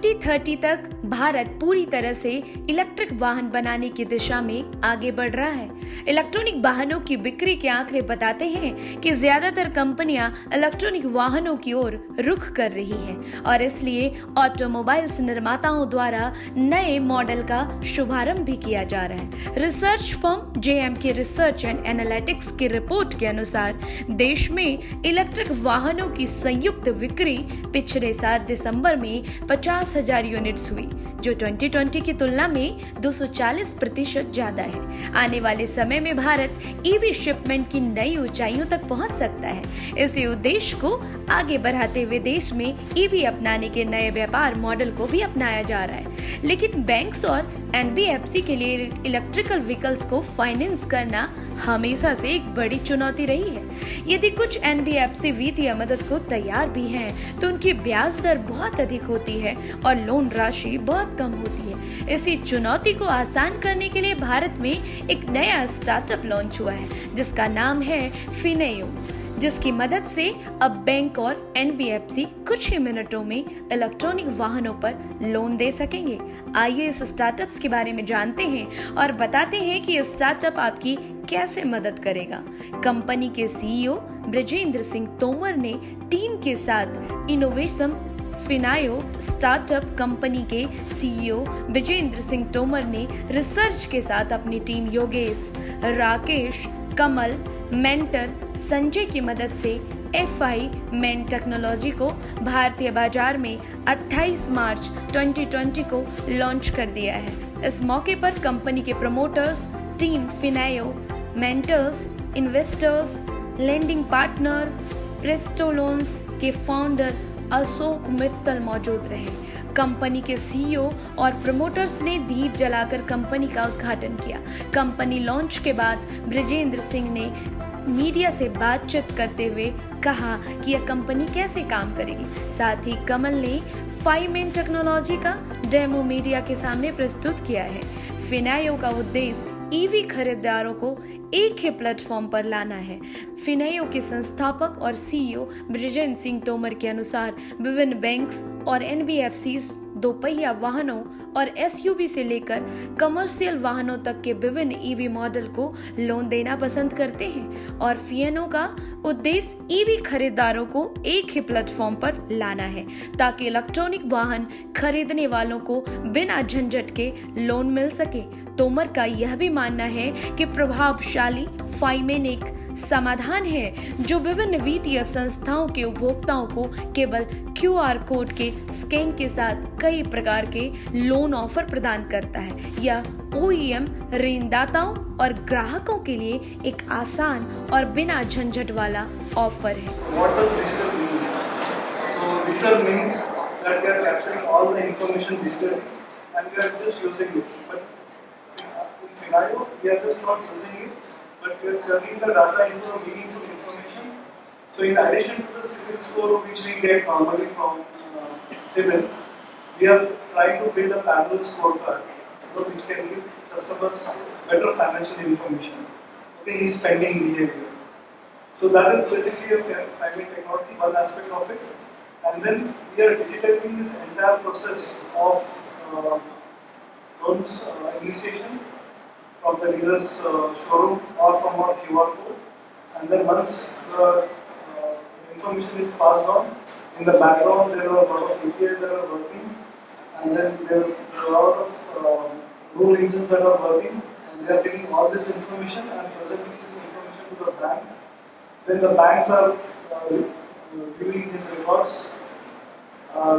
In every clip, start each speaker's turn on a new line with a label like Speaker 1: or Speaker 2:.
Speaker 1: 2030 तक भारत पूरी तरह से इलेक्ट्रिक वाहन बनाने की दिशा में आगे बढ़ रहा है। इलेक्ट्रॉनिक वाहनों की बिक्री के आंकड़े बताते हैं कि ज्यादातर कंपनियां इलेक्ट्रॉनिक वाहनों की ओर रुख कर रही हैं और इसलिए ऑटोमोबाइल्स निर्माताओं द्वारा नए मॉडल का शुभारंभ भी किया जा रहा है। रिसर्च फर्म जेएम की रिसर्च एंड एनालिटिक्स की रिपोर्ट के अनुसार देश में इलेक्ट्रिक वाहनों की संयुक्त बिक्री पिछले साल दिसंबर में 50,000 यूनिट्स हुई, जो 2020 की तुलना में 240% ज्यादा है। आने वाले समय में भारत ईवी शिपमेंट की नई ऊंचाइयों तक पहुंच सकता है। इसी उद्देश्य को आगे बढ़ाते हुए देश में ईवी अपनाने के नए व्यापार मॉडल को भी अपनाया जा रहा है। लेकिन बैंक्स और एनबीएफसी के लिए इलेक्ट्रिकल व्हीकल्स को फाइनेंस करना हमेशा से एक बड़ी चुनौती रही है। यदि कुछ एनबीएफसी वित्तीय मदद को तैयार भी हैं, तो उनकी ब्याज दर बहुत अधिक होती है और लोन राशि बहुत कम होती है। इसी चुनौती को आसान करने के लिए भारत में एक नया स्टार्टअप लॉन्च हुआ है, जिसका नाम है फिनेयो, जिसकी मदद से अब बैंक और एनबीएफसी कुछ ही मिनटों में इलेक्ट्रॉनिक वाहनों पर लोन दे सकेंगे। आइए इस स्टार्टअप्स के बारे में जानते हैं और बताते हैं कि ये स्टार्टअप आपकी कैसे मदद करेगा। कंपनी के सीईओ ब्रजेंद्र सिंह तोमर ने टीम के साथ इनोवेशन फिनायो स्टार्टअप कंपनी के सीईओ ब्रजेंद्र सिंह तोमर ने रिसर्च के साथ अपनी टीम योगेश, राकेश, कमल, मेंटर संजय की मदद से एफआई मेन टेक्नोलॉजी को भारतीय बाजार में 28 मार्च 2020 को लॉन्च कर दिया है। इस मौके पर कंपनी के promoters, team Finayo, mentors, investors, lending partner, Presto Loans के फाउंडर अशोक मित्तल मौजूद रहे। कंपनी के सीईओ और प्रमोटर्स ने दीप जलाकर कंपनी का उद्घाटन किया। कंपनी लॉन्च के बाद ब्रजेंद्र सिंह ने मीडिया से बातचीत करते हुए कहा कि यह कंपनी कैसे काम करेगी। साथ ही कमल ने फाइमेन टेक्नोलॉजी का डेमो मीडिया के सामने प्रस्तुत किया है। फिनायो का उद्देश्य ईवी खरीदारों को एक ही प्लेटफॉर्म पर लाना है। फिनायो के संस्थापक और सीईओ ब्रजेंद्र सिंह तोमर के अनुसार विभिन्न बैंक्स और एनबीएफसीज दोपहिया वाहनों और एसयूवी से लेकर कमर्शियल वाहनों तक के विभिन्न ईवी मॉडल को लोन देना पसंद करते हैं और फिएनो का उद्देश्य ईवी खरीदारों को एक ही प्लेटफॉर्म पर लाना है, ताकि इलेक्ट्रॉनिक वाहन खरीदने वालों को बिना झंझट के लोन मिल सके। तोमर का यह भी मानना है कि प्रभावशाली फाइमेन एक समाधान है जो विभिन्न वित्तीय संस्थाओं के उपभोक्ताओं को केवल क्यूआर कोड के स्कैन के साथ कई प्रकार के लोन ऑफर प्रदान करता है। यह ओईएम ऋणदाताओं और ग्राहकों के लिए एक आसान और बिना झंझट वाला ऑफर है।
Speaker 2: What does digital mean? So digital means that we are capturing all the information digitally and we are just using it. But in Finayo, we are just not using it, but we are turning the data into a meaningful information. So in addition to the CIBIL score which we get normally from CIBIL, we are trying to build a parallel scorecard, which can give customers better financial information. Okay, his spending behavior. So that is basically a filing technology, one aspect of it. And then we are digitizing this entire process of loans initiation from the dealer's showroom or from our QR code. And then once the information is passed on, in the background there are a lot of APIs that are working, and then there is a lot of rule engines that are working, and they are taking all this information and presenting this information to the bank. Then the banks are viewing these records.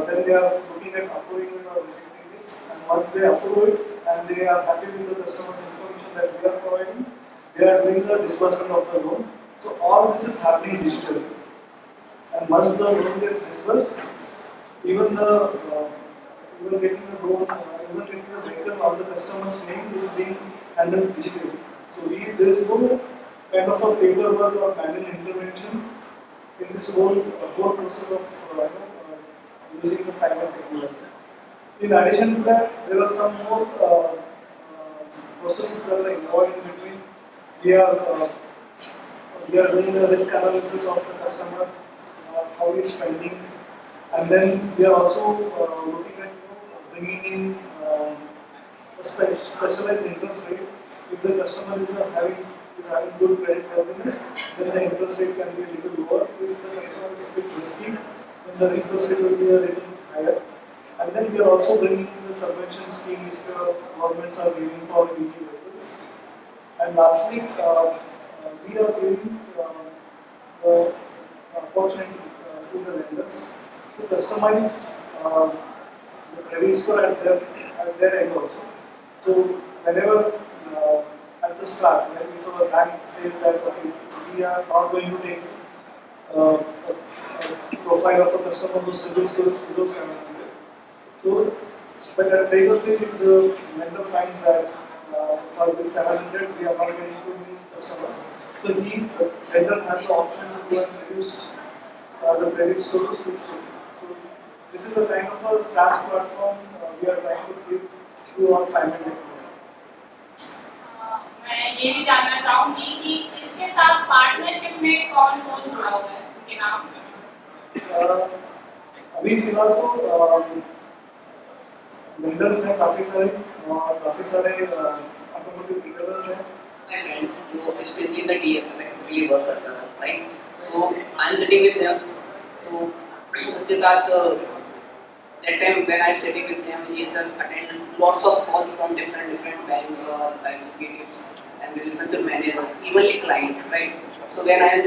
Speaker 2: Then they are looking at approving it or rejecting it. And once they approve it and they are happy with the customer's information that we are providing, they are doing the disbursement of the loan. So all this is happening digitally. And once the loan gets disbursed, even getting the loan, even getting the vehicle on the customer's name is being handled digitally. So there is no kind of a paperwork or manual intervention in this whole process of using the fiber technology. In addition to that, there are some more processes that are involved in between. We are doing a risk analysis of the customer, how he is spending, and then we are also looking at bringing in a specialized interest rate. If the customer is having good credit worthiness, then the interest rate can be a little lower. If the customer is a bit risky, then the interest rate will be a little higher. And then we are also bringing in the subvention scheme which the governments are giving for EV vehicles. And lastly, we are giving the opportunity to the lenders to customize the credit score at their end also. So whenever at the start, like if a bank says that okay, we are not going to take a profile of a customer whose CIBIL score is below 700. So, but at later stage, if the lender finds that for with 700 we are not getting too many customers, so the lender has the option to go and reduce the credit score to 650. So this is the kind of a SaaS platform we are trying to give to our finance.
Speaker 3: मैं ये भी जानना चाहूँगी कि इसके साथ partnership में कौन-कौन जुड़ा हुआ है, उनके नाम?
Speaker 2: अभी फिलहाल तो वेंडर्स हैं काफ़ी सारे और काफ़ी सारे ऑटोमोटिव रिटेलर्स हैं.
Speaker 4: My friend, who especially the DSS actively work करता था, right? So I'm sitting with them. So उसके साथ that time when I'm sitting with them, he just attend lots of calls from different banks or executives and relationship managers, evenly clients, right? So when I'm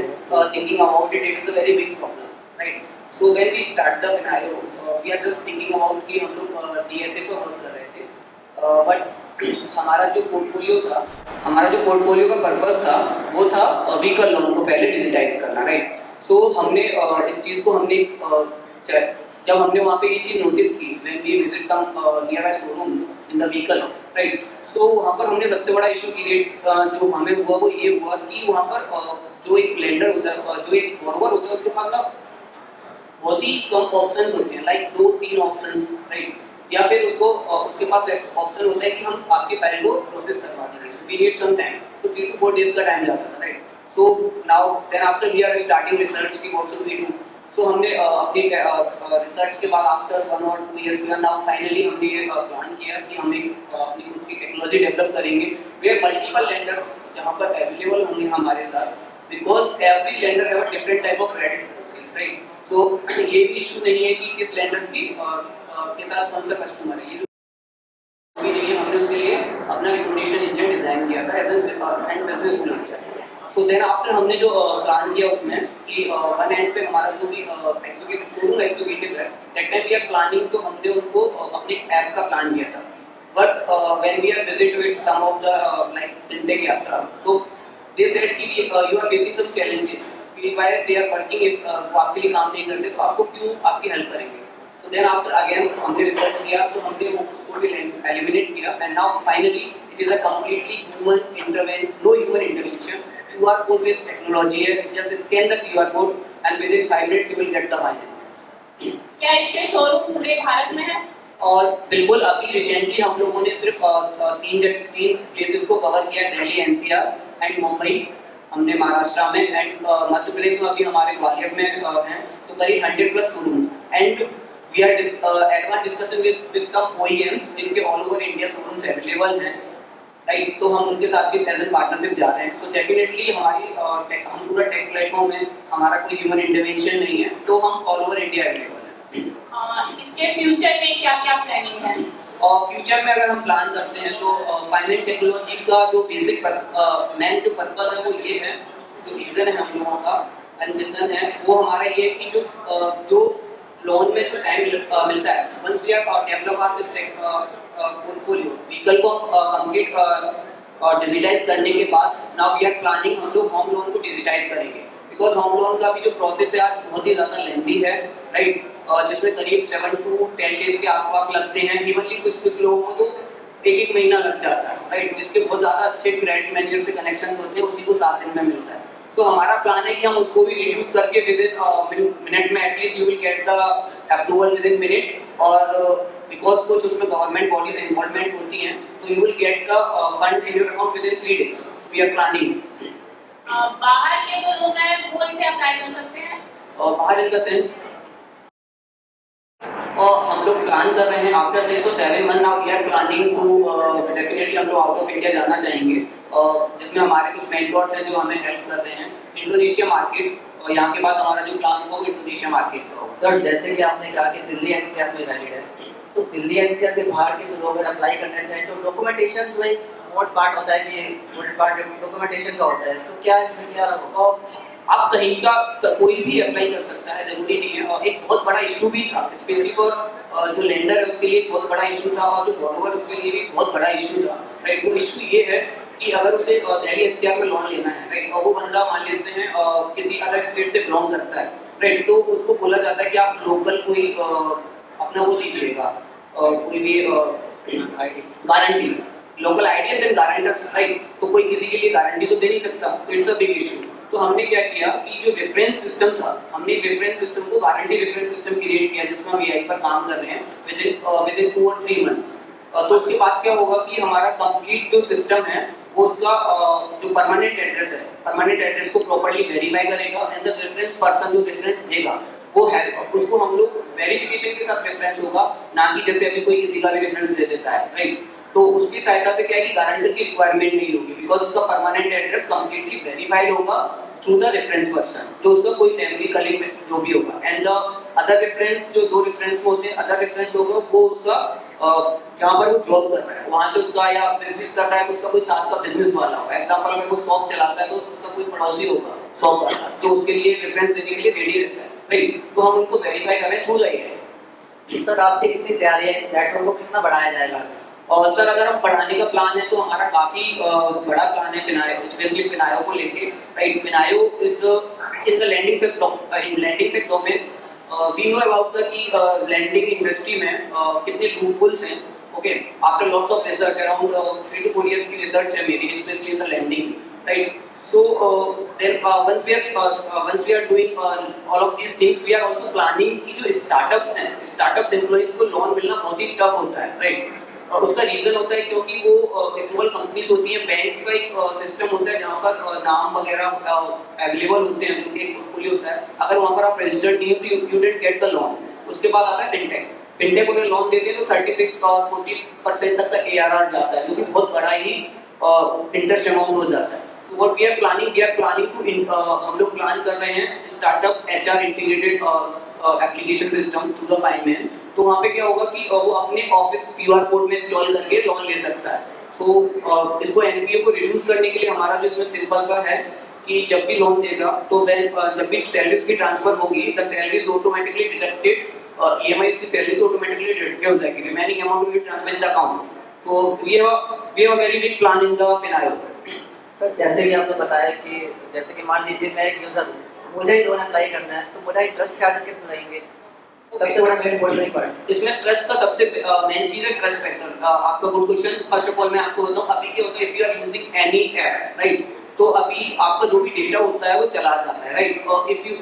Speaker 4: thinking about it, it is a very big problem, right? So when we start the scenario, we are just thinking about कि हम लोग DSA पर work कर रहे थे, but हमारा जो portfolio का पर्पस था वो था व्हीकल लोन को पहले डिजिटाइज करना, राइट? सो हमने इस चीज़ को जब हमने वहाँ पे ये चीज़ नोटिस की, when we visit some nearby showroom in the vehicle, right? So वहाँ पर हमने सबसे बड़ा इशू क्रिएट जो हमें हुआ वो ये हुआ कि वहाँ पर जो एक लेंडर होता है, जो एक बोरोवर होता है, उसके पास ना बहुत ही कम ऑप्शंस होते हैं, लाइक 2-3 ऑप्शंस, राइट? या फिर उसके पास ऑप्शन होता है कि हम आपकी फाइल को प्रोसेस करवा देंगे. So we need some time, तो 3 to 4 डेज का टाइम जाता था, right? So now then after we are starting research की what should we do. So हमने अपनी रिसर्च के बाद आफ्टर 1 or 2 years में नाउ फाइनली हमने प्लान किया कि हम एक अपनी खुद की टेक्नोलॉजी डेवलप करेंगे वेयर मल्टीपल लेंडर्स जहाँ पर अवेलेबल होंगे हमारे साथ, because every lender have a different type of credit policies, right? So ये भी इशू नहीं है कि किस लेंडर्स की के साथ कौन सा कस्टमर है, ये भी नहीं है. हमने उसके लिए अपना रिकमेंडेशन इंजन डिजाइन किया था edge and business rule. So then after हमने जो प्लान किया उसमें कि वन एंड पे हमारा जो भी शोरूम एग्जीक्यूटिव है, that time we are planning, तो हमने उनको अपने ऐप का प्लान किया था. But when we are visit with some of the like fintech यात्रा, सो दे सेड कि you are facing some challenges, कि व्हाई दे आर वर्किंग, वो आपके लिए काम नहीं करते तो आपको क्यों आपकी हेल्प करेंगे. So then after again हमने रिसर्च किया, तो हमने वो उसको भी एलिमिनेट किया, and now finally it is a completely no human intervention. QR code based technology है, just scan the QR code and within 5 minutes you will get the finance.
Speaker 3: क्या इसके शोरूम पूरे भारत में है?
Speaker 4: और बिल्कुल अभी रिसेंटली हम लोगों ने सिर्फ 3 प्लेसेस को कवर किया, दिल्ली, NCR एंड मुंबई हमने महाराष्ट्र में, एंड मध्य प्रदेश में अभी हमारे ग्वालियर में हैं, तो करीब 100+ showrooms. And we are advanced discussion with some OEMs जिनके all over India showrooms available हैं, राइट? तो हम उनके साथ भी प्रेजेंट पार्टनरशिप जा रहे हैं. सो डेफिनेटली हमारी हम पूरा टेक प्लेटफॉर्म में, हमारा कोई ह्यूमन इंटरवेंशन नहीं है, तो हम ऑल ओवर इंडिया अवेलेबल हैं.
Speaker 3: इसके फ्यूचर में क्या प्लानिंग है?
Speaker 4: और फ्यूचर में अगर हम प्लान करते हैं तो फाइनेंस टेक्नोलॉजी का जो बेसिक मेन जो पर्पस है वो ये है, जो रीजन है हम लोगों का एम्बिशन है वो हमारा ये है कि जो लोन में जो टाइम मिलता है, once we are develop our this portfolio vehicle को कंप्लीट डिजिटाइज करने के बाद, नाउ वी आर प्लानिंग हम लोग होम लोन को डिजिटाइज करेंगे, बिकॉज होम लोन का भी जो प्रोसेस है आज बहुत ही ज़्यादा लेंथी है, राइट? जिसमें करीब 7 to 10 डेज के आसपास लगते हैं. इवनली कुछ लोगों को तो 1 महीना लग जाता है, राइट? जिसके बहुत ज़्यादा अच्छे क्रेडिट मैनेजर से कनेक्शन होते हैं, उसी को 7 दिन में मिलता है. तो हमारा प्लान है कि हम उसको भी रिड्यूस करके विद इन मिनट में at least you will get the approval within minute, और बिकॉज कुछ उसमें गवर्नमेंट बॉडीज इन्वॉल्वमेंट होती हैं, तो you will get the fund in your account within 3 days. We are planning.
Speaker 3: बाहर के जो लोग हैं वो इसे अप्लाई कर सकते हैं?
Speaker 4: बाहर इन द सेंस, और हम लोग प्लान कर रहे हैं after 6 to 7 month now we are planning to definitely हम लोग आउट ऑफ इंडिया जाना चाहेंगे, जिसमें हमारे कुछ मेंटर्स हैं जो हमें हेल्प कर रहे हैं। इंडोनेशिया मार्केट, और यहाँ के बाद हमारा जो प्लान होगा वो इंडोनेशिया मार्केट का होगा।
Speaker 5: सर जैसे कि आपने कहा कि दिल्ली एनसीआर में वैलिड है, तो दिल्ली एनसीआर के बाहर के जो लोग अगर अप्लाई करना चाहें तो डॉक्यूमेंटेशन जो एक मोस्ट पार्ट होता है कि इम्पोर्टेंट पार्ट डॉक्यूमेंटेशन का होता है, तो क्या इसमें क्या
Speaker 4: आप कहीं का कोई भी अप्लाई कर सकता है, जरूरी नहीं है। और एक बहुत बड़ा इशू भी था स्पेशली फॉर जो लेंडर है उसके लिए बहुत बड़ा इशू था, और जो बॉरोवर उसके लिए भी बहुत बड़ा इशू था, राइट। वो इशू ये है कि अगर उसे दिल्ली एनसीआर में लोन लेना है, राइट, और वो बंदा मान लेते हैं किसी अदर स्टेट से बिलोंग करता है, राइट, तो उसको बोला जाता है कि आप लोकल कोई अपना वो दीजिएगा, कोई भी guarantee, local ID and then guarantors, right. तो कोई किसी के लिए गारंटी तो दे नहीं सकता, इट्स अ बिग इशू। तो हमने क्या किया कि जो रेफरेंस सिस्टम था, हमने एक रेफरेंस सिस्टम को गारंटी रेफरेंस सिस्टम क्रिएट किया, जिसमें हम एआई पर काम कर रहे हैं विद इन 2 or 3 मंथ्स। तो उसके बाद क्या होगा कि हमारा कंप्लीट जो सिस्टम है वो उसका जो परमानेंट एड्रेस है, परमानेंट एड्रेस को प्रॉपर्ली वेरीफाई करेगा, एंड द रेफरेंस पर्सन जो रेफरेंस देगा वो है उसको हम लोग वेरिफिकेशन के साथ रेफरेंस होगा, ना कि जैसे अभी कोई किसी का भी रेफरेंस दे देता है, राइट। तो उसकी सहायता से क्या है कि गारंटर की रिक्वायरमेंट नहीं होगी, बिकॉज उसका परमानेंट एड्रेस कंप्लीटली वेरीफाइड होगा थ्रू द रेफरेंस पर्सन, जो उसका कोई फैमिली कलीग में जो भी होगा। एंड अदर रेफरेंस जो 2 रेफरेंस होते हैं, अदर रेफरेंस होगा वो उसका जहाँ पर वो जॉब कर रहा है वहाँ से उसका, या बिजनेस कर रहा है तो उसका कोई साथ का बिजनेस वाला होगा। एग्जाम्पल अगर वो शॉप चलाता है तो उसका कोई पड़ोसी होगा शॉप वाला जो उसके लिए रेफरेंस देने के लिए रेडी रहता है, राइट। तो हम उनको वेरीफाई कर रहे हैं थ्रू द एआई।
Speaker 5: सर आपकी कितनी तैयारी है, इस नेटवर्क को कितना बढ़ाया जाएगा?
Speaker 4: और सर अगर हम बढ़ाने का प्लान है तो हमारा काफी बड़ा प्लान है फिनायो, स्पेशली फिनायो को लेके, right. Finayo is in the lending tech domain. We know about the कि लैंडिंग इंडस्ट्री में कितने लूपहोल्स हैं, okay. After lots of research, around 3 to 4 years की रिसर्च है मेरी, specially in the lending, right. So then once we are doing all of these things, we are also planning कि जो स्टार्टअप्स हैं, स्टार्टअप्स एम्प्लॉइज को loan मिलना बहुत ही टफ होता है, राइट। और उसका रीजन होता है क्योंकि वो स्मॉल कंपनीज होती हैं, बैंक्स का एक सिस्टम होता है जहाँ पर नाम वगैरह अवेलेबल होते हैं, जो कि एक पोर्टफोलियो होता है। अगर वहाँ पर आप रजिस्टर्ड नहीं हो तो you didn't get the loan. उसके बाद आता है फिनटेक। फिनटेक उन्हें लोन देते हैं तो 36 और 40% तक का ARR जाता है, जो कि बहुत बड़ा ही इंटरेस्ट अमाउंट हो जाता है। So what we are planning to हम लोग प्लान कर रहे हैं startup HR integrated application system through the Feynman. तो वहाँ पे क्या होगा कि वो अपने ऑफिस QR कोड में इंस्टॉल करके लोन ले सकता है। सो इसको NPA को रिड्यूस करने के लिए हमारा जो इसमें सिंपल सा है कि जब भी लोन देगा तो जब भी सैलरीज की ट्रांसफर होगी, the salary is automatically deducted, EMI की सैलरी ऑटोमेटिकली डिडक्टेड हो जाएगी, remaining amount will be transfer in the account. So we have a very big plan in the Finayo.
Speaker 5: Sir जैसे कि आपने बताया कि जैसे कि मान लीजिए मैं एक यूजर हूँ, मुझे ही लोन अप्लाई करना है, तो मुझे ट्रस्ट चार्जेस कितने लगेंगे? सबसे बड़ा मेन पॉइंट नहीं पड़ा
Speaker 4: इसमें ट्रस्ट का सबसे मेन चीज है ट्रस्ट फैक्टर। आपका good question. First of all मैं आपको बताऊं अभी क्या होता है, if you are using any app, right, तो अभी आपका जो भी डेटा होता है वो चला जाता है, right. If you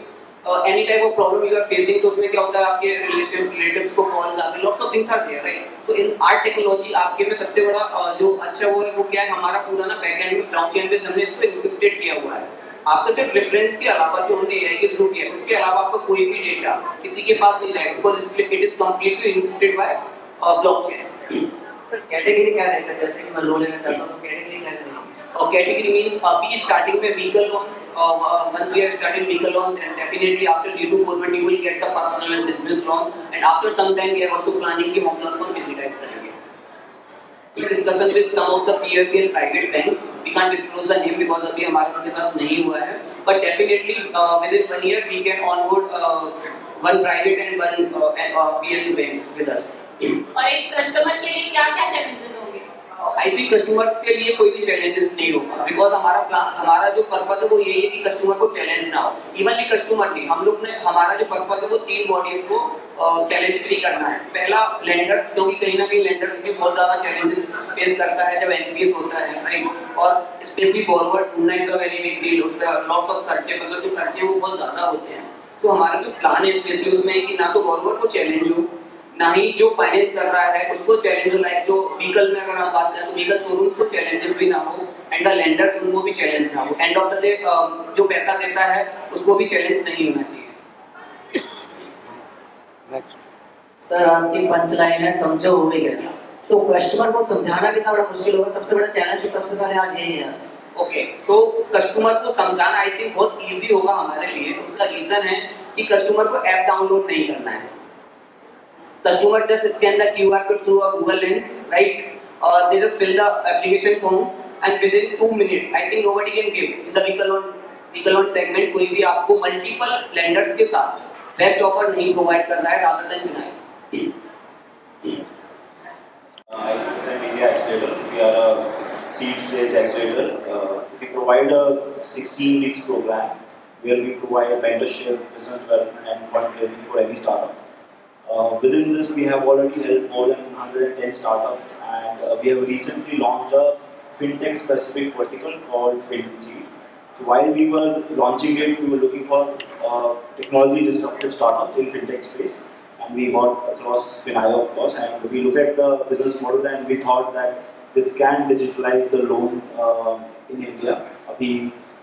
Speaker 4: any type of problem you are facing, तो उसमें क्या होता है आपके रिलेटिव्स को कॉल्स आते हैं, lots of things are there, right. So in our technology आपके में सबसे बड़ा जो अच्छा वो है वो क्या है, हमारा पूरा ना बैकएंड में ब्लॉकचेन पे हमने इसको एन्क्रिप्टेड किया हुआ है। आपका सिर्फ रेफरेंस के अलावा जो हमने एआई के थ्रू किया, उसके अलावा आपका कोई भी डेटा किसी के पास नहीं रहेगा, because it is completely encrypted by blockchain.
Speaker 5: Sir category क्या रहेगा? जैसे कि मैं लोन लेना चाहता हूं तो कैटेगरी क्या रहेगी?
Speaker 4: और कैटेगरी मींस अभी स्टार्टिंग में vehicle loan, once we are starting vehicle loan, then definitely after 3 to 4 months you will get the personal and business loan, and after some time we are also planning कि home loan को digitize करेंगे। In discussion with some of the PSU and private banks, we can't disclose the name because अभी हमारा उनके साथ नहीं हुआ है, but definitely within 1 year we can onboard one private and one PSU banks with us।
Speaker 3: और एक customer के लिए क्या-क्या चैलेंजेस होंगे?
Speaker 4: आई थिंक कस्टमर के लिए कोई भी चैलेंजेस नहीं होगा, बिकॉज हमारा जो पर्पस है वो यही है कि कस्टमर को चैलेंज ना हो। इवनली कस्टमर नहीं, हम लोग ने हमारा जो पर्पस है वो 3 बॉडीज को चैलेंज फ्री करना है। पहला लेंडर्स, क्योंकि कहीं ना कहीं लेंडर्स भी बहुत ज्यादा चैलेंजेस फेस करता है जब NPS होता है, राइट। और स्पेशली बोरोवर ढूंढना is a very big deal, उसमें लॉट्स ऑफ खर्चे, मतलब जो खर्चे वो बहुत ज्यादा होते हैं। तो हमारा जो प्लान है स्पेशली उसमें कि ना तो बोरोवर को चैलेंज हो, ना ही जो फाइनेंस कर रहा है उसको चैलेंज हो। लाइक जो व्हीकल में अगर हम बात करें तो व्हीकल शोरूम्स को चैलेंजेस भी ना हो, एंड द लेंडर्स उनको भी चैलेंज ना हो। एंड ऑफ द डे जो पैसा देता है उसको भी चैलेंज नहीं होना चाहिए।
Speaker 6: नेक्स्ट
Speaker 5: सर आपकी पंच लाइन है समझो हो ही गया, तो कस्टमर को समझाना कितना बड़ा मुश्किल होगा? सबसे बड़ा चैलेंज तो सबसे पहले आज यही है।
Speaker 4: ओके, तो कस्टमर को समझाना आई थिंक बहुत इजी होगा हमारे लिए। उसका रीजन है कि कस्टमर को ऐप डाउनलोड नहीं करना है। Customer just scan the QR code through a Google lens, right? They just fill the application form and within 2 minutes, I think nobody can give in the vehicle loan segment कोई भी आपको multiple lenders के साथ best offer नहीं provide कर रहा है rather than Finayo.
Speaker 6: I represent India Accelerator. We are a seed stage accelerator. We provide a 16 weeks program where we provide mentorship, business development, and fundraising for any startup. Within this, we have already helped more than 110 startups, and we have recently launched a fintech specific vertical called FinSeed. So while we were launching it, we were looking for technology disruptive startups in fintech space. And we got across Finayo, of course, and we look at the business model and we thought that this can digitalize the loan in India. अभी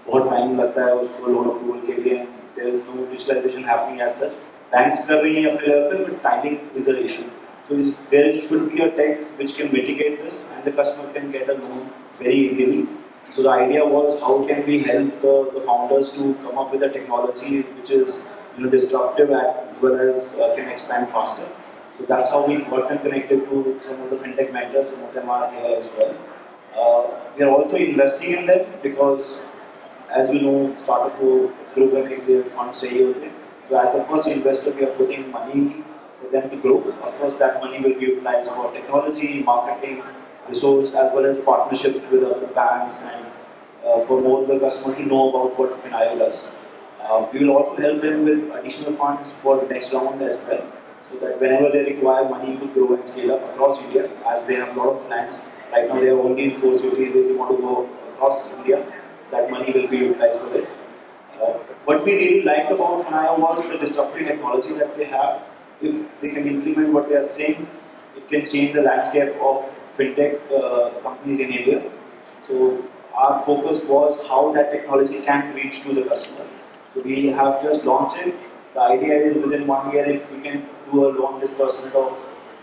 Speaker 6: बहुत time लगता है उसको loan approval के लिए, there is no digitalization happening as such. Banks कर रही हैं अपने लेवल पे, but timing is an issue. So there should be a tech which can mitigate this, and the customer can get a loan very easily. So the idea was how can we help the founders to come up with a technology which is disruptive as well as can expand faster. So that's how we got them connected to some of the fintech mentors. Some of them are here as well. We are also investing in them because, as you know, startup को grow करने के लिए funds चाहिए होते हैं. So as the first investor, we are putting money for them to grow. Of course, that money will be utilized for technology, marketing, resource, as well as partnerships with other banks and for more of the customers to know about what Finayo does. We will also help them with additional funds for the next round as well, so that whenever they require money to grow and scale up across India, as they have a lot of plans. Right now, they are only in 4 cities. If they want to go across India, that money will be utilized for it. What we really liked about Finayo was the disruptive technology that they have. If they can implement what they are saying, it can change the landscape of fintech companies in India. So our focus was how that technology can reach to the customer. So we have just launched it. The idea is within 1 year, if we can do a loan disbursement of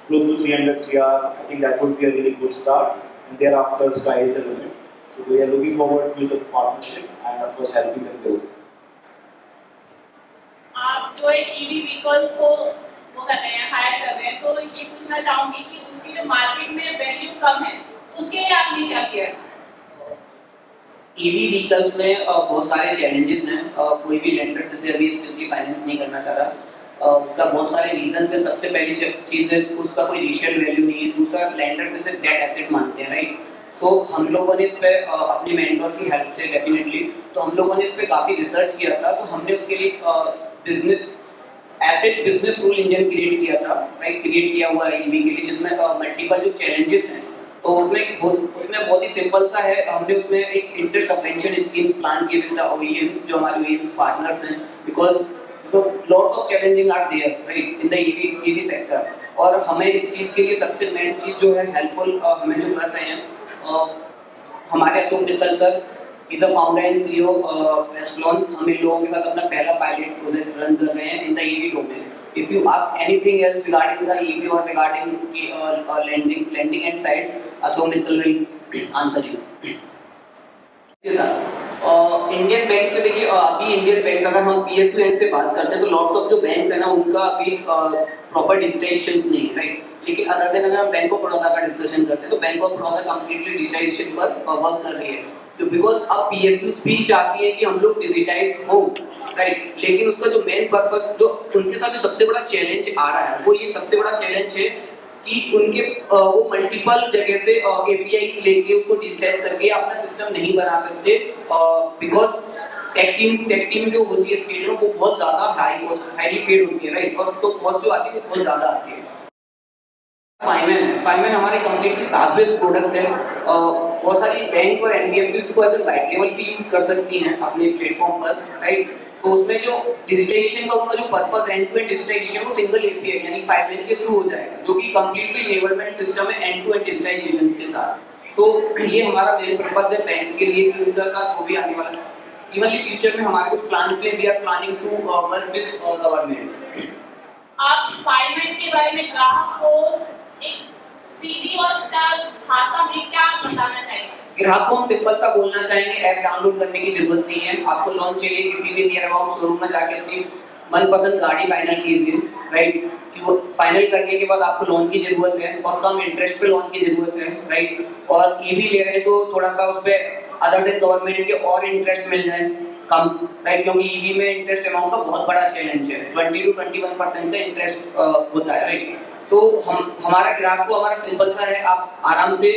Speaker 6: close to 300 CR, I think that would be a really good start. And thereafter, sky is the limit. So we are looking forward to the partnership and of course helping them grow.
Speaker 3: आप जो EV vehicles को वो कर रहे हैं, higher कर रहे हैं, तो ये पूछना चाहूंगी कि उसकी जो मार्केट में वैल्यू कम है, उसके लिए आपने क्या किया?
Speaker 4: EV व्हीकल्स में बहुत सारे चैलेंजेस हैं। कोई भी लेंडर से अभी स्पेशली फाइनेंस नहीं करना चाह रहा। उसका बहुत सारे रीजंस हैं। सबसे पहली चीज़ है उसका कोई रीसेल वैल्यू नहीं है। दूसरा, लेंडर से सिर्फ डेट एसेट मानते हैं, राइट? सो हम लोगों ने इस पे अपने मेंटर की हेल्प से डेफिनेटली तो हम लोगों ने इस पे काफ़ी रिसर्च किया था। तो हमने उसके लिए बिजनेस रूल इंजन क्रिएट किया था, राइट? क्रिएट किया हुआ है EV के लिए, जिसमें मल्टीपल जो चैलेंजेस हैं तो उसमें बहुत ही सिंपल सा है। हमने उसमें एक इंटर सबवेंशन स्कीम्स प्लान किए विद द OEMs, जो हमारे OEMs पार्टनर्स हैं, because lots of challenging are there, right, in the EV sector. और हमें इस चीज़ के लिए सबसे मेन चीज़ जो है हेल्पफुल हमें जो कर रहे हैं हमारे Ashok Mittal sir is a founder and CEO restaurant. हम इन लोगों के साथ अपना पहला पायलट प्रोजेक्ट रन कर रहे हैं इन the EV domain. If you ask anything else regarding the EV or regarding lending and sites, Ashok Mittal will answer you. Indian banks के देखिए, अभी इंडियन बैंक्स अगर हम PSU एंड से बात करते हैं तो लॉट्स ऑफ जो बैंक्स है ना उनका अभी प्रॉपर डिजिटाइजेशन नहीं है, राइट? लेकिन अगर हम बैंक ऑफ बड़ौदा का डिस्कशन करते हैं तो bank of Baroda completely digitization पर वर्क कर रही है। तो बिकॉज अब PSU भी चाहती है कि हम लोग डिजिटाइज हो, राइट? लेकिन उसका जो मेन पर्पस जो उनके साथ जो सबसे बड़ा चैलेंज आ रहा है वो ये सबसे बड़ा चैलेंज है कि उनके वो मल्टीपल जगह से APIs लेके उसको डिजिटाइज करके अपना सिस्टम नहीं बना सकते, बिकॉज टेक टीम जो होती है इस फील्ड में वो बहुत ज्यादा हाईली पेड होती है, राइट? और तो कॉस्ट जो आती है वो बहुत ज्यादा आती है। फाइमैन हमारे कंप्लीटली SaaS बेस्ड प्रोडक्ट है। बहुत सारी बैंक्स और NBFCs को एज ए वाइट लेवल भी यूज कर सकती हैं अपने प्लेटफॉर्म पर, राइट? तो उसमें जो डिजिटाइजेशन का उनका जो पर्पस है एंड टू एंड डिजिटाइजेशन वो सिंगल API यानी फाइमैन के थ्रू हो जाएगा, जो कि कंप्लीटली इनेबलमेंट सिस्टम है एंड टू एंड डिजिटाइजेशन के साथ। सो ये हमारा मेन पर्पस है बैंक्स के लिए कि उनके साथ वो भी आने वाला। इवनली फ्यूचर में हमारे कुछ प्लान्स में we are planning to work with governments.
Speaker 3: आप रिक्वायरमेंट के बारे में ग्राहक को एक सीधी और सरल भाषा में क्या बताना चाहिए?
Speaker 4: ग्राहक को हम सिंपल सा बोलना चाहेंगे, ऐप डाउनलोड करने की जरूरत नहीं है। आपको लोन चाहिए, किसी भी नियर अबाउट शोरूम में जाके अपनी मनपसंद गाड़ी फाइनल कीजिए, राइट। कि वो फाइनल करने के बाद आपको लोन की जरूरत है और कम इंटरेस्ट पे लोन की जरूरत है, राइट। और ईवी ले रहे हैं तो थोड़ा सा उस पर अदर देन गवर्नमेंट के और इंटरेस्ट मिल जाए कम, राइट। क्योंकि ईवी में इंटरेस्ट अमाउंट का बहुत बड़ा चैलेंज है, 20 to 21% का इंटरेस्ट होता है, राइट। तो हमारा ग्राहक को हमारा सिंपल सा है, आप आराम से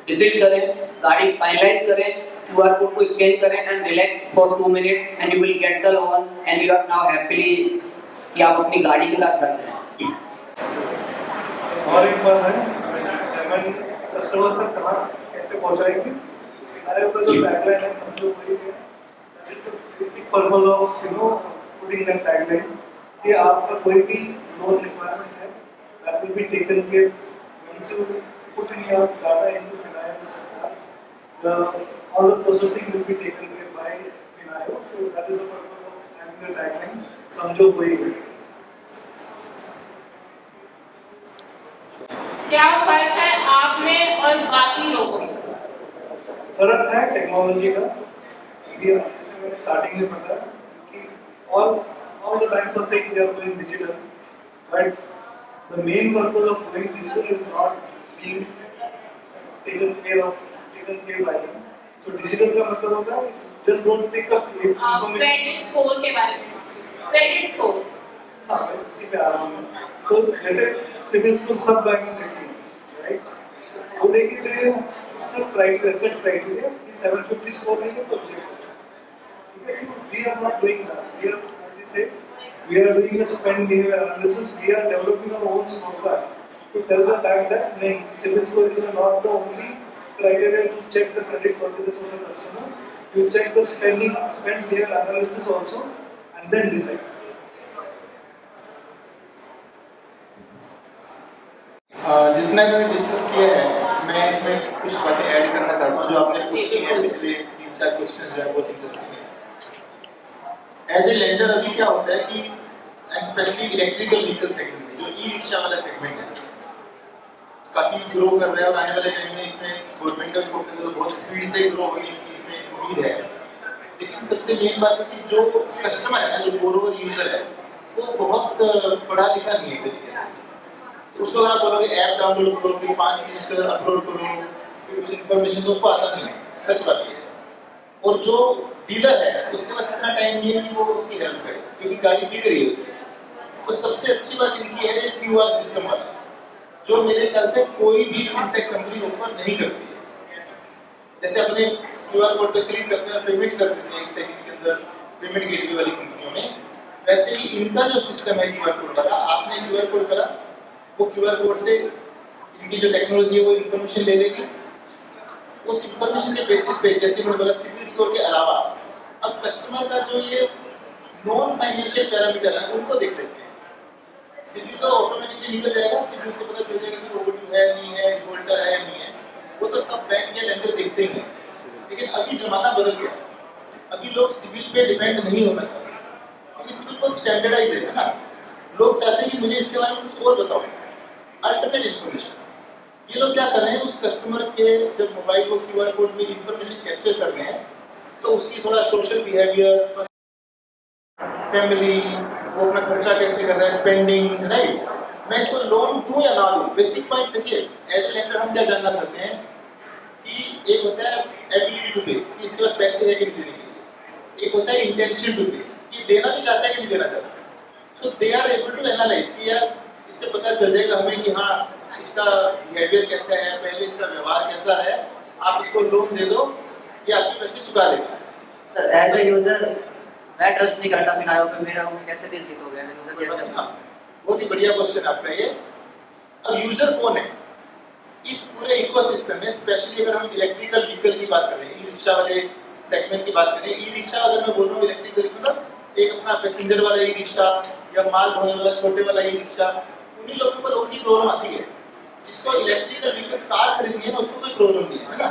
Speaker 4: विजिट करें, गाड़ी फाइनलाइज करें, QR कोड को स्कैन करें and relax for 2 minutes and you will get the loan and you are now happily कि आप अपनी गाड़ी के साथ करते हैं।
Speaker 2: और एक बात है, पेमेंट कस्टमर तक कहाँ कैसे पहुँचाएंगे? फिनायो का जो टैगलाइन है समझो वही है, that is the basic purpose of putting that tagline कि आपका कोई भी लोन रिक्वायरमेंट है that will be taken care once you put in your data into Finayo, all the processing will be taken care by Finayo. So that is the purpose of having the tagline समझो वही है।
Speaker 3: क्या फर्क है आप में और बाकी लोगों में?
Speaker 2: फर्क है टेक्नोलॉजी का, ये जैसे मैंने स्टार्टिंग में बताया कि all the banks are saying they are going digital, but the main purpose of going digital is not being taken care by them. So digital का मतलब होता है just don't pick up information.
Speaker 3: Credit score के बारे में, credit score,
Speaker 2: हाँ मैं उसी पे आ रहा हूँ। तो जैसे सिविल स्कोर सब बैंक्स देखते हैं, राइट? वो देखिए सब क्राइटेरिया, सेट क्राइटेरिया कि 750 स्कोर नहीं है तो ठीक है। We are not doing that. We are doing a spend behavior analysis. We are developing our own scorecard to tell the bank that नहीं, civiल score is not the only criteria to check the credit worthiness of the customer. You check the spend behavior analysis also and then decide.
Speaker 7: जितना मैंने discuss किया है, मैं इसमें कुछ बातें add करना चाहता हूँ जो आपने पूछी है। पिछले 3-4 क्वेश्चन जो है बहुत इंटरेस्टिंग है। एज ए लेंडर अभी क्या होता है कि स्पेशली इलेक्ट्रिकल व्हीकल सेगमेंट में जो ई रिक्शा वाला सेगमेंट है काफ़ी ग्रो कर रहा है और आने वाले टाइम में इसमें गवर्नमेंट का फोकस है, बहुत स्पीड से ग्रो होने की इसमें उम्मीद है। लेकिन सबसे मेन बात है कि जो कस्टमर है ना, जो बोरोवर यूजर है, वो बहुत पढ़ा लिखा नहीं है तरीके से। तो उसको अगर आप बोलोगे ऐप डाउनलोड करो, फिर 5 चीज़ उसके अंदर अपलोड करो, फिर कुछ इन्फॉर्मेशन, तो उसको आता नहीं है, सच बात ये है। और जो डीलर है उसके पास इतना टाइम नहीं है कि वो उसकी हेल्प करे, क्योंकि गाड़ी बिक रही है उसकी। तो सबसे अच्छी बात इनकी है QR सिस्टम वाला, जो मेरे ख्याल से कोई भी फिनटेक कंपनी ऑफर नहीं करती है। जैसे अपने QR कोड पे क्लिक करते हैं और पेमेंट कर देते हैं 1 सेकंड के अंदर पेमेंट गेटवे वाली कंपनियों में, वैसे ही इनका जो सिस्टम है QR कोड वाला, आपने QR कोड करा, वो QR कोड से इनकी जो टेक्नोलॉजी है वो इन्फॉर्मेशन ले लेगी। उस इन्फॉर्मेशन के बेसिस पे, जैसे मैंने बोला सिविल स्कोर के अलावा, अब कस्टमर का जो ये नॉन फाइनेंशियल पैरामीटर है उनको देख लेते हैं। सिविल तो ऑटोमेटिकली निकल जाएगा, सिविल से पता चल जाएगा कि ओवरड्यू है नहीं है, डिफॉल्टर है नहीं है, वो तो सब बैंक या लेंडर देखते ही हैं। लेकिन अभी जमाना बदल गया, अभी लोग सिविल पे डिपेंड नहीं होना चाहते, क्योंकि सिविल बहुत स्टैंडर्डाइज है ना। लोग चाहते हैं कि मुझे इसके बारे में कुछ और बताओ, अल्टरनेट इन्फॉर्मेशन। ये लोग क्या कर रहे हैं, उस कस्टमर के जब मोबाइल को QR कोड में इन्फॉर्मेशन कैप्चर कर रहे हैं, तो उसकी थोड़ा सोशल बिहेवियर, फैमिली, वो अपना खर्चा कैसे कर रहा है, स्पेंडिंग, राइट। मैं इसको लोन दूं या ना दूं, बेसिक पॉइंट देखिए, एज ए लेंडर हम क्या जानना चाहते हैं कि एक होता है एबिलिटी टू पे, कि इसके पास पैसे है कि नहीं देने के लिए। एक होता है इंटेंशन टू पे, कि देना भी चाहता है कि नहीं देना चाहता। So they are able to analyze कि यार इससे पता चल जाएगा हमें कि हाँ इसका बिहेवियर कैसा है, पहले इसका व्यवहार कैसा है, आप इसको लोन दे दो, ये आपके पैसे चुका देगा।
Speaker 5: सर एज ए यूजर मैं ट्रस्ट नहीं करता फिनायो पे, मेरा कैसे दिल जीत हो गया यूजर कैसे?
Speaker 7: हाँ, बहुत ही बढ़िया क्वेश्चन आपका ये। अब यूजर कौन है इस पूरे इकोसिस्टम में? स्पेशली अगर हम इलेक्ट्रिकल व्हीकल की बात करें, ई रिक्शा वाले सेगमेंट की बात करें, ई रिक्शा अगर मैं बोल रहा हूँ इलेक्ट्रिकल, मतलब एक अपना पैसेंजर वाला ई रिक्शा या माल ढोने वाला छोटे वाला ई रिक्शा, उन्हीं लोगों को लोन की प्रॉब्लम आती है। जिसको इलेक्ट्रिकल व्हीकल कार खरीदनी है ना, उसको कोई प्रॉब्लम नहीं है ना।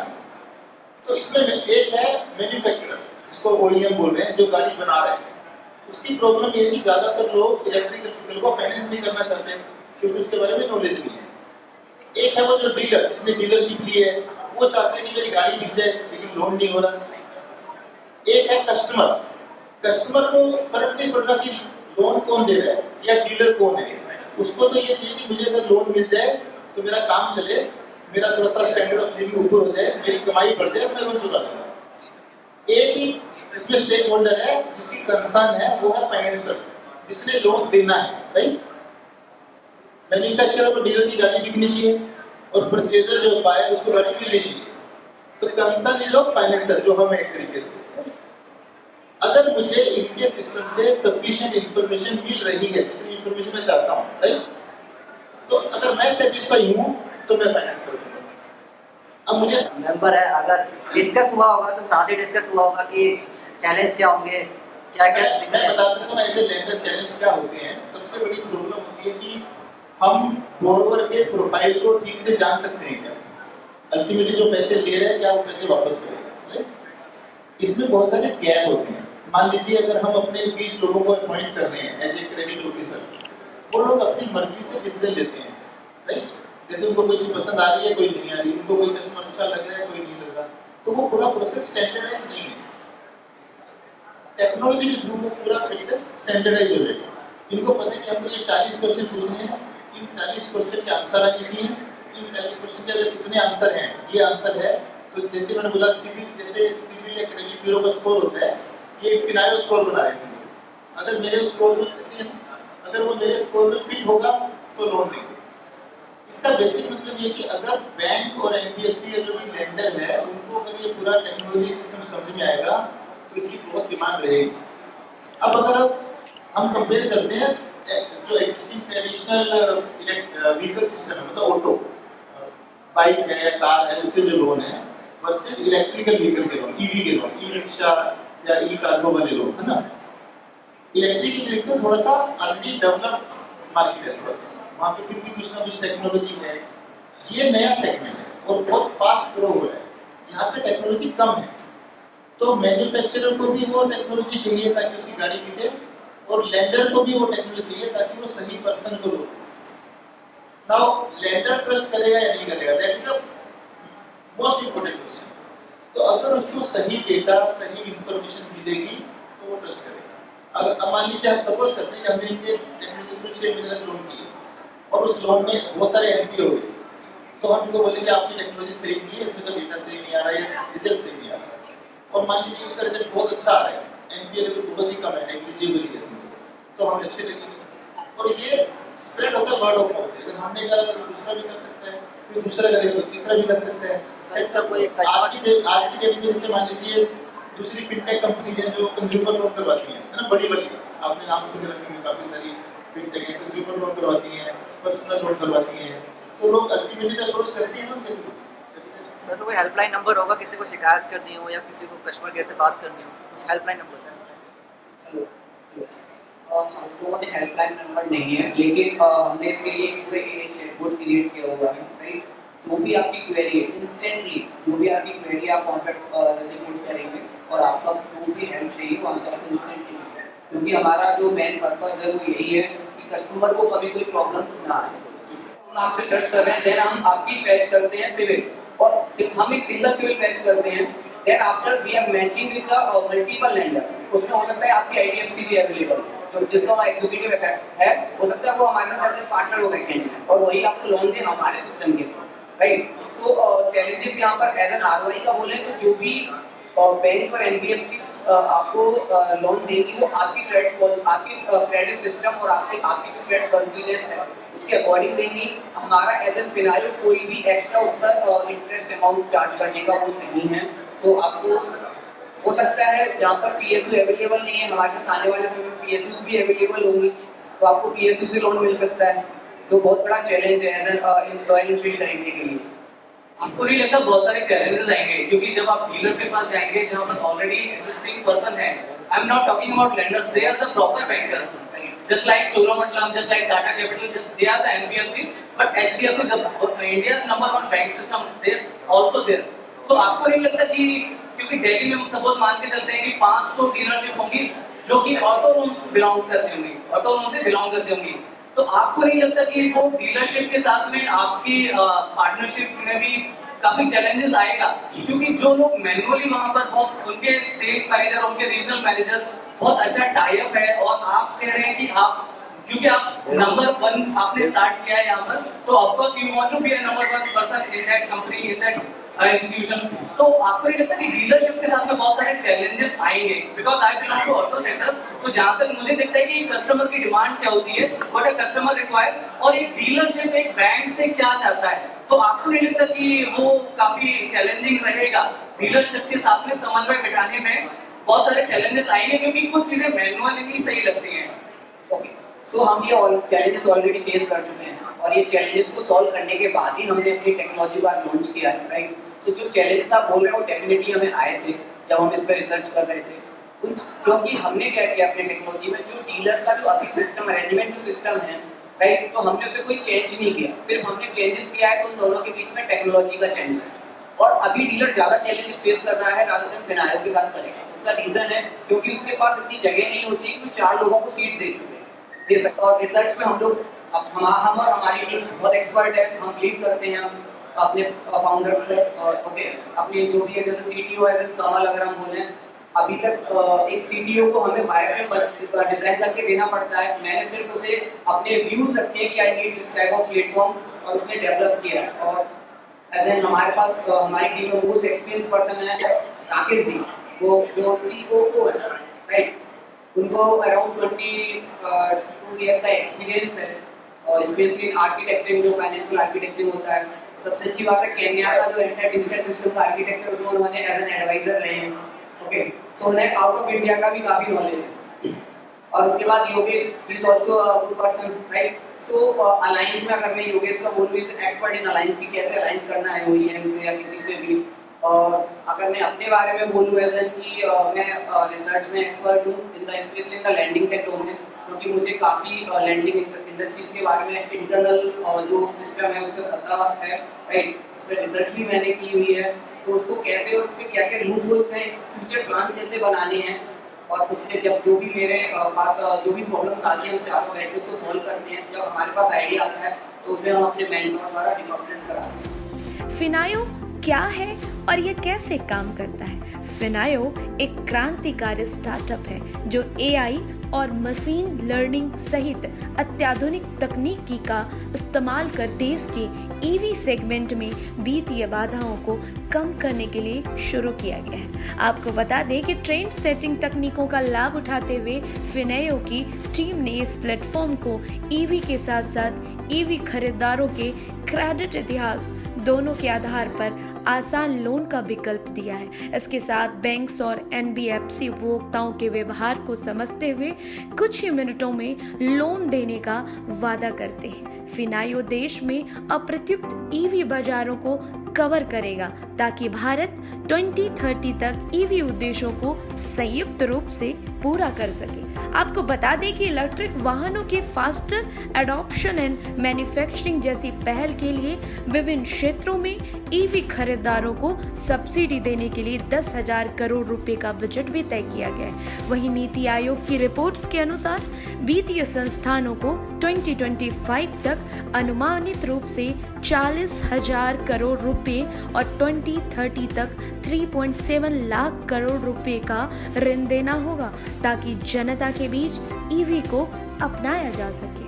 Speaker 7: तो इसमें एक है मैन्युफैक्चरर, जिसको OEM बोल रहे हैं, जो गाड़ी बना रहे हैं, उसकी प्रॉब्लम ये है कि ज़्यादातर लोग इलेक्ट्रिकल व्हीकल को फाइनेंस नहीं करना चाहते हैं क्योंकि उसके बारे में नॉलेज नहीं है। एक है वो जो डीलर जिसने डीलरशिप ली है, वो चाहते हैं कि मेरी गाड़ी बिक जाए लेकिन लोन नहीं हो रहा। एक है कस्टमर, कस्टमर को फर्क नहीं पड़ रहा कि लोन कौन दे रहा है या डीलर कौन है, उसको तो ये चाहिए कि मुझे अगर लोन मिल जाए तो मेरा काम चले, मेरा थोड़ा सा स्टैंडर्ड ऑफ लिविंग ऊपर हो जाए, मेरी कमाई बढ़ जाए, मैं लोन चुका दूंगा। एक ही इसमें स्टेक होल्डर है जिसकी कंसर्न है, वो है फाइनेंसर जिसने लोन देना है, राइट। मैन्युफैक्चरर को डीलर की गाड़ी बिकनी चाहिए और परचेजर जो बायर उसको गाड़ी मिलनी चाहिए। तो कंसर्न इज ऑफ फाइनेंसर जो हम एक तरीके से, अगर मुझे इनके सिस्टम से सफिशिएंट इंफॉर्मेशन मिल रही है, जितनी इंफॉर्मेशन मैं चाहता हूँ, राइट, तो अगर मैं सेटिस्फाई हूँ तो मैं फाइनेंस कर दूंगा। अब मुझे
Speaker 5: मेंबर है, अगर डिस्कस हुआ होगा तो साथ ही डिस्कस हुआ होगा कि चैलेंज क्या होंगे, क्या क्या
Speaker 7: मैं बता सकता हूँ एज ए लेंडर चैलेंज क्या होते हैं। सबसे बड़ी प्रॉब्लम होती है कि हम बोरोवर के प्रोफाइल को ठीक से जान सकते हैं क्या, अल्टीमेटली जो पैसे ले रहे हैं क्या वो पैसे वापस करेगा, राइट। इसमें बहुत सारे गैप होते हैं। मान लीजिए अगर हम अपने 20 लोगों को अपॉइंट कर रहे हैं एज ए क्रेडिट ऑफिसर, वो लोग अपनी मर्जी से डिसीजन लेते हैं, राइट। जैसे उनको कोई चीज पसंद आ रही है, कोई नहीं आ रही, उनको कोई कस्टमर अच्छा लग रहा है, कोई नहीं लग रहा, तो वो पूरा प्रोसेस स्टैंडर्डाइज नहीं है। टेक्नोलॉजी के थ्रू वो पूरा प्रोसेस स्टैंडर्डाइज हो जाएगा। इनको पता है कि हमको ये 40 क्वेश्चन पूछने हैं, इन 40 क्वेश्चन के आंसर आने चाहिए, इन 40 क्वेश्चन के अगर इतने आंसर हैं, ये आंसर है, तो जैसे मैंने बोला सिविल, जैसे सिविल या क्रेडिट ब्यूरो का स्कोर होता है, ये फिनायो स्कोर बना रहे हैं। अगर मेरे स्कोर में अगर वो मेरे स्कोर में फिट होगा तो लोन देंगे। इसका बेसिक मतलब ये कि अगर बैंक और एनबीएफसी या जो भी लेंडर है उनको अगर ये पूरा टेक्नोलॉजी सिस्टम समझ में आएगा तो इसकी बहुत डिमांड रहेगी। अब अगर हम कंपेयर करते हैं जो एग्जिस्टिंग ट्रेडिशनल व्हीकल सिस्टम है, मतलब ऑटो, बाइक है या कार है, उसके जो लोन है वर्सेस इलेक्ट्रिकल व्हीकल के लोन, ईवी के लोन, ई रिक्शा या ई कार्गो वाले लोन, है ना। इलेक्ट्रिक व्हीकल थोड़ा सा ऑलरेडी डेवलप्ड मार्केट है, थोड़ा सा वहाँ पे फिर भी कुछ ना कुछ टेक्नोलॉजी है। ये नया सेगमेंट है और बहुत फास्ट ग्रो हो रहा है, यहाँ पे टेक्नोलॉजी कम है, तो मैन्युफैक्चरर को भी वो टेक्नोलॉजी चाहिए ताकि उसकी गाड़ी बिके, और लेंडर को भी वो टेक्नोलॉजी चाहिए ताकि वो सही पर्सन को लोन दे सके। नाउ लेंडर ट्रस्ट करेगा या नहीं करेगा, that is the most important question. तो अगर उसको सही डेटा, सही इंफॉर्मेशन मिलेगी तो वो ट्रस्ट करेगा। अगर अब मान लीजिए हम सपोज करते हैं कि हमने इनके टेक्नोलॉजी को 6 महीने तक लोन किया और उस लोन में बहुत सारे एमपी हो गए, तो हम इनको बोलेंगे आपकी टेक्नोलॉजी सही नहीं है, इसमें तो डेटा सही नहीं आ रहा है, रिजल्ट सही नहीं आ रहा है। और मान लीजिए उसका रिजल्ट बहुत अच्छा आ रहा है, एनपीए लेवल बहुत ही कम है, नेग्लिजिबल है, तो हम अच्छे लगेंगे। और ये स्प्रेड होता है वर्ड ऑफ माउथ से, अगर हमने कहा तो दूसरा भी कर सकता है, फिर दूसरा करेगा तो तीसरा भी कर सकता है।
Speaker 5: इसका कोई
Speaker 7: आज की डेट में जैसे मान लीजिए दूसरी फिनटेक कंपनी है जो कंज्यूमर लोन करवाती है ना, बड़ी वाली, आपने नाम सुने रखेंगे, काफी सारी फिनटेक है, कंज्यूमर लोन करवाती है, पर्सनल लोन करवाती है, तो लोग अल्टीमेटली अप्रोच करते हैं उनके थ्रू।
Speaker 5: सर कोई हेल्पलाइन नंबर होगा, किसी को शिकायत करनी हो या किसी को कस्टमर केयर से बात करनी हो, उस हेल्पलाइन नंबर
Speaker 4: हम लोगों ने हेल्पलाइन नंबर नहीं है, लेकिन हमने इसके लिए पूरे चैटबॉट क्रिएट किया हुआ है, राइट। जो भी आपकी क्वेरी है इंस्टेंटली, जो भी आपकी क्वेरी आप कॉन्टैक्ट जैसे पुट करेंगे और आपका जो भी हेल्प चाहिए वो आंसर आपको इंस्टेंटली मिलेगा, क्योंकि हमारा जो मेन पर्पस है वो यही है कि कस्टमर को कभी कोई प्रॉब्लम ना आए। हम आपसे ट्रस्ट कर रहे हैं, देन हम आपकी फैच करते हैं सिविल, और हम एक सिंगल सिविल फैच करते हैं, then after we are matching with the multiple lenders. उसमें हो सकता है आपकी आईडीएफसी भी अवेलेबल है, तो जिसका एग्जीक्यूटिव इफेक्ट है, हो सकता है वो हमारे साथ एज ए पार्टनर हो बैकएंड में और वही आपको लोन दे हमारे सिस्टम के थ्रू, राइट। सो चैलेंजेस यहाँ पर एज एन आरओआई का बोले तो जो भी बैंक और एनबीएफसी आपको लोन देंगी वो आपकी क्रेडिट सिस्टम और आपकी जो क्रेडिट वर्दीनेस है उसके अकॉर्डिंग देंगी। हमारा एज एन फिनायो कोई भी एक्स्ट्रा उस पर इंटरेस्ट अमाउंट चार्ज करने का वो नहीं है। तो आपको हो सकता है जहाँ पर पीएसयू अवेलेबल नहीं है, हमारे साथ आने वाले समय में पीएसयू भी अवेलेबल होंगी, तो आपको पीएसयू से लोन मिल सकता है, तो बहुत बड़ा चैलेंज है एज एन रॉयल एनफील्ड खरीदने के लिए।
Speaker 8: आपको नहीं लगता बहुत सारे चैलेंजेस आएंगे, क्योंकि जब आप डीलर के पास जाएंगे जहाँ पर ऑलरेडी एग्जिस्टिंग पर्सन है, I am not talking about lenders, they are the proper bankers, just like Cholamandalam, just like Tata capital, they are the NBFC, but HDFC the India's number 1 bank system, they also there. तो आपको नहीं लगता कि क्योंकि दिल्ली में suppose मान के चलते हैं कि 500 डीलरशिप होंगी, जो कि ऑटो लोन से बिलोंग करती होंगी, तो आपको नहीं लगता कि वो डीलरशिप के साथ में आपकी पार्टनरशिप में भी काफी चैलेंजेस आएगा? क्योंकि जो लोग मैन्युअली वहां पर बहुत, उनके सेल्स मैनेजर, उनके रीजनल मैनेजर्स बहुत अच्छा टाई अप है, और आप कह रहे हैं कि आप, क्योंकि आप नंबर 1 आपने स्टार्ट किया है यहाँ पर, तो of course you want to be a number 1 person in that company, in that institution, तो आपको नहीं लगता कि डीलरशिप के साथ में बहुत सारे चैलेंजेस आएंगे? Because I belong to auto sector, तो जहां तक मुझे दिखता है कि कस्टमर की डिमांड क्या होती है, व्हाट अ कस्टमर रिक्वायर, और एक डीलरशिप एक बैंक से क्या चाहता है, तो आपको नहीं लगता कि वो काफी चैलेंजिंग रहेगा? डीलरशिप के साथ में समन्वय बिठाने में बहुत सारे चैलेंजेस आएंगे, क्योंकि कुछ चीजें मैनुअली ही सही लगती हैं।
Speaker 5: ओके, तो हम ये चैलेंजेस ऑलरेडी फेस कर चुके हैं, और ये चैलेंजेस को सॉल्व करने के बाद ही हमने अपनी टेक्नोलॉजी को लॉन्च किया है, राइट? तो जो चैलेंजेस आप बोल रहे हैं वो डेफिनेटली हमें आए थे जब हम इस पर रिसर्च कर रहे थे, क्योंकि हमने क्या किया अपनी टेक्नोलॉजी में, जो डीलर का जो अभी सिस्टम अरेंजमेंट जो सिस्टम है, राइट, तो हमने उसे कोई चेंज नहीं किया, सिर्फ हमने चेंजेस किया है तो उन दोनों के बीच में टेक्नोलॉजी का चेंज है। और अभी डीलर ज़्यादा चैलेंजेस फेस कर रहा है रादर देन फिनायो के साथ करेगा। उसका रीजन है क्योंकि उसके पास इतनी जगह नहीं होती कि 4 लोगों को सीट दे सकता। और रिसर्च में हम लोग, हम और हमारी टीम बहुत एक्सपर्ट है, हम लीड करते हैं अपने फाउंडर्स पर, ओके, अपने जो भी है, जैसे सीटीओ है कमल, अगर हम बोलें, अभी तक एक सीटीओ को हमें वायरफ्रेम डिजाइन करके देना पड़ता है। मैंने सिर्फ उसे अपने व्यूज रखे हैं कि I need this type of platform, और उसने डेवलप किया है। और एज एन हमारे पास हमारी टीम में मोस्ट एक्सपीरियंस पर्सन है राकेश जी, वो जो सीओओ है, राइट, उनको अराउंड 22 ईयर का एक्सपीरियंस है, और स्पेशली आर्किटेक्चर में, जो फाइनेंशियल आर्किटेक्चर होता है। सबसे अच्छी बात है केन्या का जो इंटर डिजिटल सिस्टम का आर्किटेक्चर, उसमें उन्होंने एज एन एडवाइजर रहे हैं, ओके, सो उन्हें आउट ऑफ इंडिया का भी काफी नॉलेज है। और उसके बाद Yogesh is also a good person, right. So alliance में अगर मैं योगेश का बोलूँ, इज एक्सपर्ट इन अलायंस की, कैसे अलायंस करना है ओईएम से या किसी से भी। और अगर मैं अपने बारे में बोलूँ एज एन कि मैं रिसर्च में एक्सपर्ट हूँ in the specially in the lending tech domain, क्योंकि मुझे काफ़ी लैंडिंग इंडस्ट्रीज के बारे में इंटरनल जो सिस्टम है उस पर पता है, राइट। उस पर रिसर्च भी मैंने की हुई है, तो उसको कैसे और उस पर क्या क्या लूपहोल्स हैं, फ्यूचर प्लान्स कैसे बनाने हैं, और उसमें जब जो भी मेरे पास जो भी प्रॉब्लम्स आती हैं, हम चारों बैठ के उसको सॉल्व करते हैं। जब हमारे पास आइडिया आता है तो उसे हम अपने मेंटोर द्वारा डिफॉर्मेस कराते हैं।
Speaker 1: फिनायो क्या है और यह कैसे काम करता है? फिनायो एक क्रांतिकारी स्टार्टअप है जो एआई और मशीन लर्निंग सहित अत्याधुनिक तकनीकी का इस्तेमाल कर देश के ईवी सेगमेंट में वित्तीय बाधाओं को कम करने के लिए शुरू किया गया है। आपको बता दें कि ट्रेंड सेटिंग तकनीकों का लाभ उठाते हुए फिनायो की टीम ने इस प्लेटफॉर्म को ईवी के साथ साथ ईवी खरीदारों के क्रेडिट इतिहास दोनों के आधार पर आसान लोन का विकल्प दिया है। इसके साथ बैंक्स और एनबीएफसी उपभोक्ताओं के व्यवहार को समझते हुए कुछ ही मिनटों में लोन देने का वादा करते हैं। फिनायो देश में अप्रत्युक्त ईवी बाजारों को कवर करेगा ताकि भारत 2030 तक ईवी उद्देश्यों को संयुक्त रूप से पूरा कर सके। आपको बता दें कि इलेक्ट्रिक वाहनों के फास्टर एडॉप्शन एंड मैन्युफैक्चरिंग जैसी पहल के लिए विभिन्न क्षेत्रों में ईवी खरीदारों को सब्सिडी देने के लिए 10,000 करोड़ रुपए का बजट भी तय किया गया है। वहीं नीति आयोग की रिपोर्ट्स के अनुसार वित्तीय संस्थानों को 2025 तक अनुमानित रूप से 40,000 करोड़ रुपए और 2030 तक 3.7 लाख करोड़ रुपए का ऋण देना होगा ताकि जनता के बीच ईवी को अपनाया जा सके।